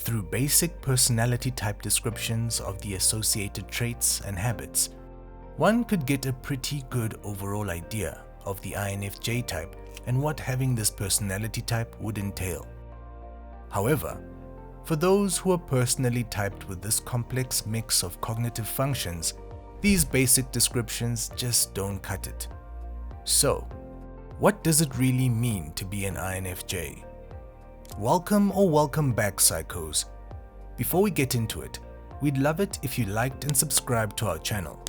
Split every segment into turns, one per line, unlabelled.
Through basic personality type descriptions of the associated traits and habits, one could get a pretty good overall idea of the INFJ type and what having this personality type would entail. However, for those who are personally typed with this complex mix of cognitive functions, these basic descriptions just don't cut it. So, what does it really mean to be an INFJ? Welcome back, psychos. Before we get into it, we'd love it if you liked and subscribed to our channel,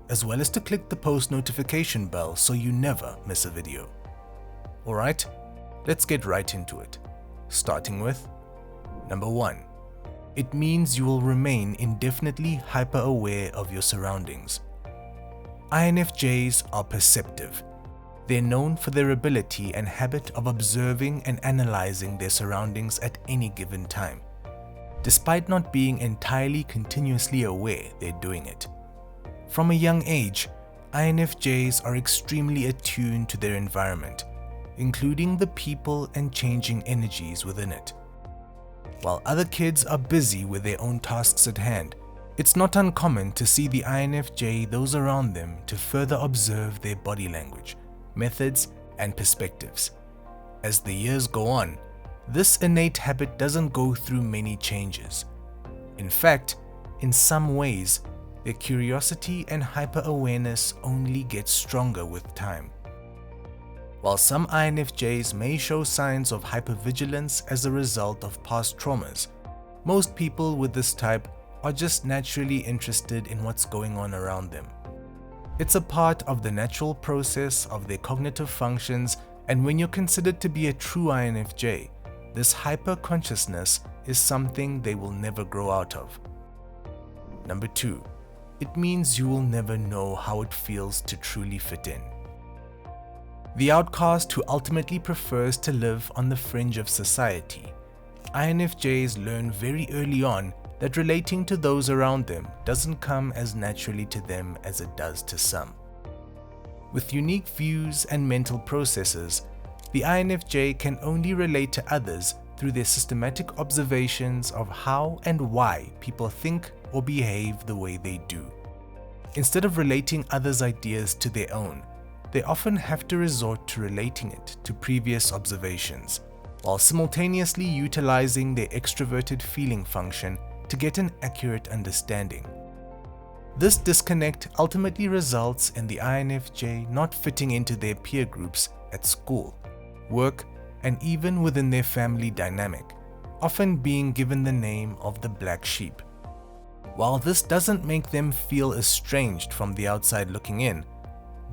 as well as to click the post notification bell so you never miss a video. Alright, let's get right into it. Starting with number 1. It means you will remain indefinitely hyper-aware of your surroundings. INFJs are perceptive. They're known for their ability and habit of observing and analyzing their surroundings at any given time, despite not being entirely continuously aware they're doing it. From a young age, INFJs are extremely attuned to their environment, including the people and changing energies within it. While other kids are busy with their own tasks at hand, it's not uncommon to see the INFJ those around them to further observe their body language, methods, and perspectives. As the years go on, this innate habit doesn't go through many changes. In fact, in some ways, their curiosity and hyper-awareness only get stronger with time. While some INFJs may show signs of hypervigilance as a result of past traumas, most people with this type are just naturally interested in what's going on around them. It's a part of the natural process of their cognitive functions, and when you're considered to be a true INFJ, this hyper-consciousness is something they will never grow out of. Number 2. It means you will never know how it feels to truly fit in. The outcast who ultimately prefers to live on the fringe of society, INFJs learn very early on that relating to those around them doesn't come as naturally to them as it does to some. With unique views and mental processes, the INFJ can only relate to others through their systematic observations of how and why people think or behave the way they do. Instead of relating others' ideas to their own, they often have to resort to relating it to previous observations, while simultaneously utilizing their extroverted feeling function to get an accurate understanding. This disconnect ultimately results in the INFJ not fitting into their peer groups at school, work, and even within their family dynamic, often being given the name of the black sheep. While this doesn't make them feel estranged from the outside looking in,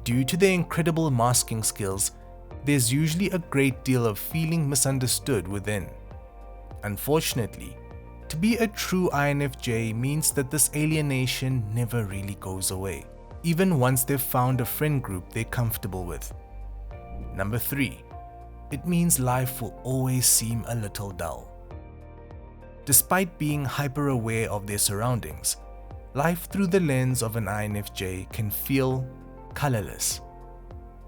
due to their incredible masking skills, there's usually a great deal of feeling misunderstood within. Unfortunately, to be a true INFJ means that this alienation never really goes away, even once they've found a friend group they're comfortable with. Number 3. It means life will always seem a little dull. Despite being hyper-aware of their surroundings, life through the lens of an INFJ can feel colorless.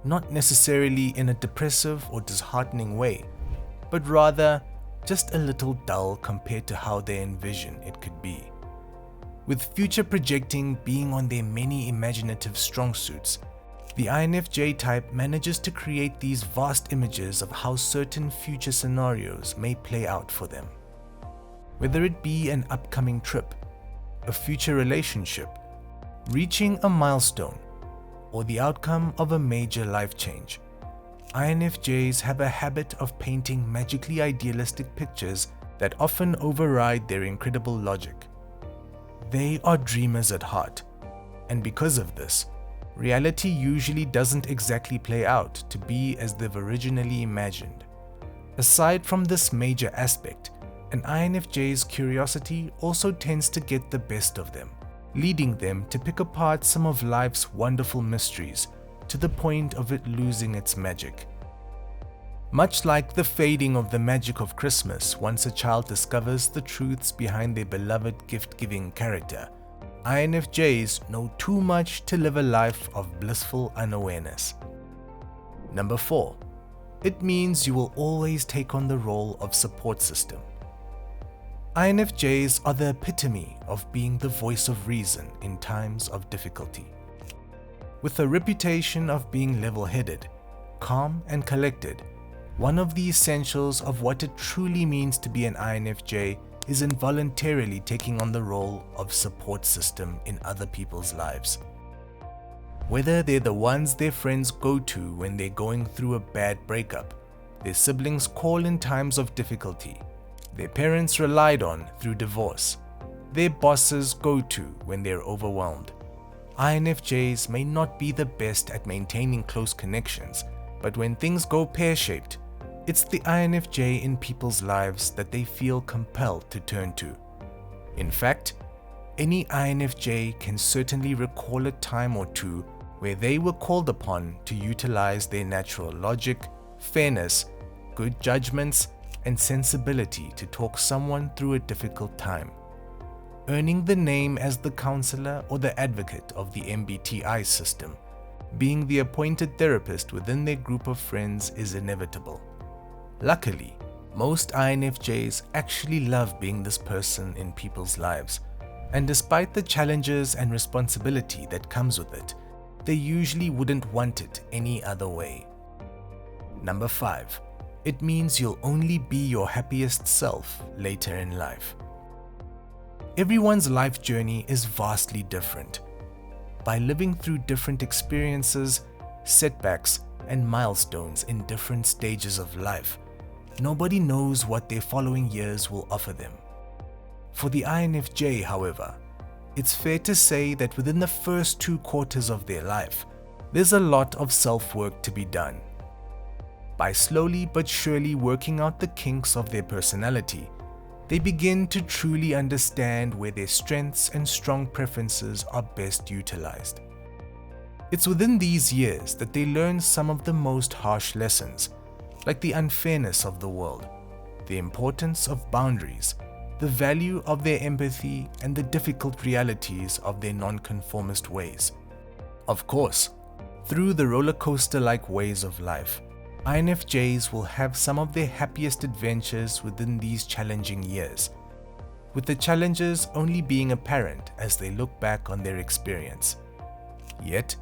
Not necessarily in a depressive or disheartening way, but rather just a little dull compared to how they envision it could be. With future projecting being on their many imaginative strong suits, the INFJ type manages to create these vast images of how certain future scenarios may play out for them. Whether it be an upcoming trip, a future relationship, reaching a milestone, or the outcome of a major life change, INFJs have a habit of painting magically idealistic pictures that often override their incredible logic. They are dreamers at heart, and because of this, reality usually doesn't exactly play out to be as they've originally imagined. Aside from this major aspect, an INFJ's curiosity also tends to get the best of them, leading them to pick apart some of life's wonderful mysteries to the point of it losing its magic. Much like the fading of the magic of Christmas once a child discovers the truths behind their beloved gift-giving character, INFJs know too much to live a life of blissful unawareness. Number 4. It means you will always take on the role of support system. INFJs are the epitome of being the voice of reason in times of difficulty. With a reputation of being level-headed, calm and collected, one of the essentials of what it truly means to be an INFJ is involuntarily taking on the role of support system in other people's lives. Whether they're the ones their friends go to when they're going through a bad breakup, their siblings call in times of difficulty, their parents relied on through divorce, their bosses go to when they're overwhelmed. INFJs may not be the best at maintaining close connections, but when things go pear-shaped, it's the INFJ in people's lives that they feel compelled to turn to. In fact, any INFJ can certainly recall a time or two where they were called upon to utilize their natural logic, fairness, good judgments, and sensibility to talk someone through a difficult time. Earning the name as the counselor or the advocate of the MBTI system, being the appointed therapist within their group of friends is inevitable. Luckily, most INFJs actually love being this person in people's lives, and despite the challenges and responsibility that comes with it, they usually wouldn't want it any other way. Number 5. It means you'll only be your happiest self later in life. Everyone's life journey is vastly different. By living through different experiences, setbacks, and milestones in different stages of life, nobody knows what their following years will offer them. For the INFJ, however, it's fair to say that within the first 2 quarters of their life, there's a lot of self-work to be done. By slowly but surely working out the kinks of their personality, they begin to truly understand where their strengths and strong preferences are best utilized. It's within these years that they learn some of the most harsh lessons, like the unfairness of the world, the importance of boundaries, the value of their empathy, and the difficult realities of their nonconformist ways. Of course, through the roller coaster-like ways of life, INFJs will have some of their happiest adventures within these challenging years, with the challenges only being apparent as they look back on their experience. Yet,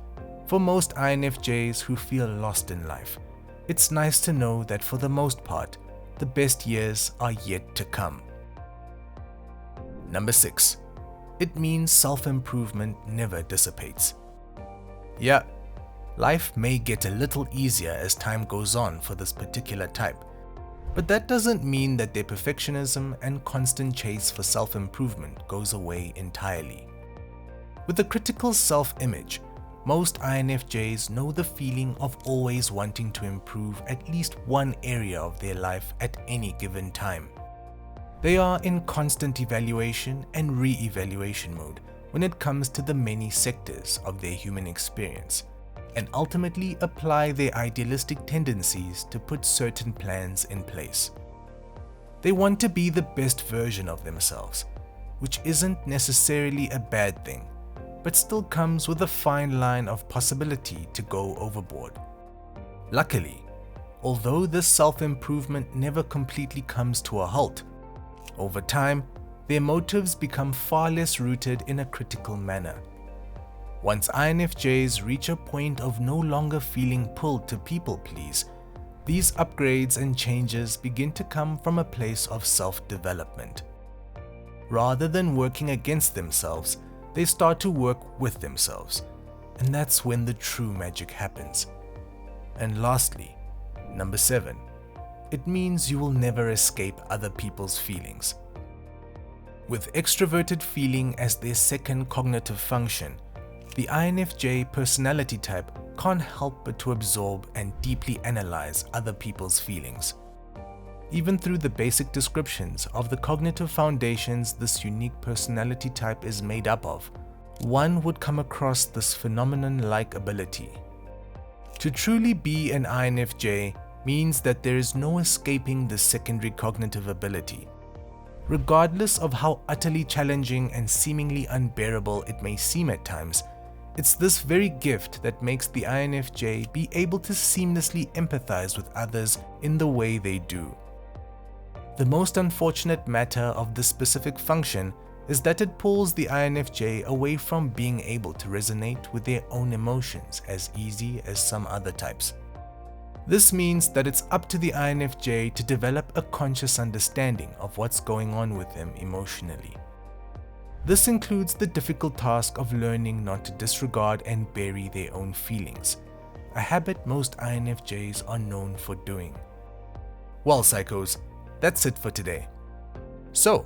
for most INFJs who feel lost in life, it's nice to know that for the most part, the best years are yet to come. Number 6. It means self-improvement never dissipates. Yeah, life may get a little easier as time goes on for this particular type, but that doesn't mean that their perfectionism and constant chase for self-improvement goes away entirely. With a critical self-image, most INFJs know the feeling of always wanting to improve at least one area of their life at any given time. They are in constant evaluation and re-evaluation mode when it comes to the many sectors of their human experience, and ultimately apply their idealistic tendencies to put certain plans in place. They want to be the best version of themselves, which isn't necessarily a bad thing, but still comes with a fine line of possibility to go overboard. Luckily, although this self-improvement never completely comes to a halt, over time, their motives become far less rooted in a critical manner. Once INFJs reach a point of no longer feeling pulled to people please, these upgrades and changes begin to come from a place of self-development. Rather than working against themselves, they start to work with themselves, and that's when the true magic happens. And lastly, number 7. It means you will never escape other people's feelings. With extroverted feeling as their second cognitive function, the INFJ personality type can't help but to absorb and deeply analyze other people's feelings. Even through the basic descriptions of the cognitive foundations this unique personality type is made up of, one would come across this phenomenon-like ability. To truly be an INFJ means that there is no escaping this secondary cognitive ability. Regardless of how utterly challenging and seemingly unbearable it may seem at times, it's this very gift that makes the INFJ be able to seamlessly empathize with others in the way they do. The most unfortunate matter of this specific function is that it pulls the INFJ away from being able to resonate with their own emotions as easy as some other types. This means that it's up to the INFJ to develop a conscious understanding of what's going on with them emotionally. This includes the difficult task of learning not to disregard and bury their own feelings, a habit most INFJs are known for doing. Well, psychos, that's it for today. So,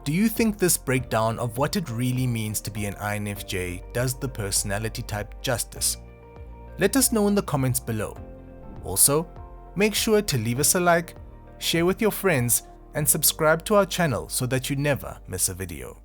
do you think this breakdown of what it really means to be an INFJ does the personality type justice? Let us know in the comments below. Also, make sure to leave us a like, share with your friends, and subscribe to our channel so that you never miss a video.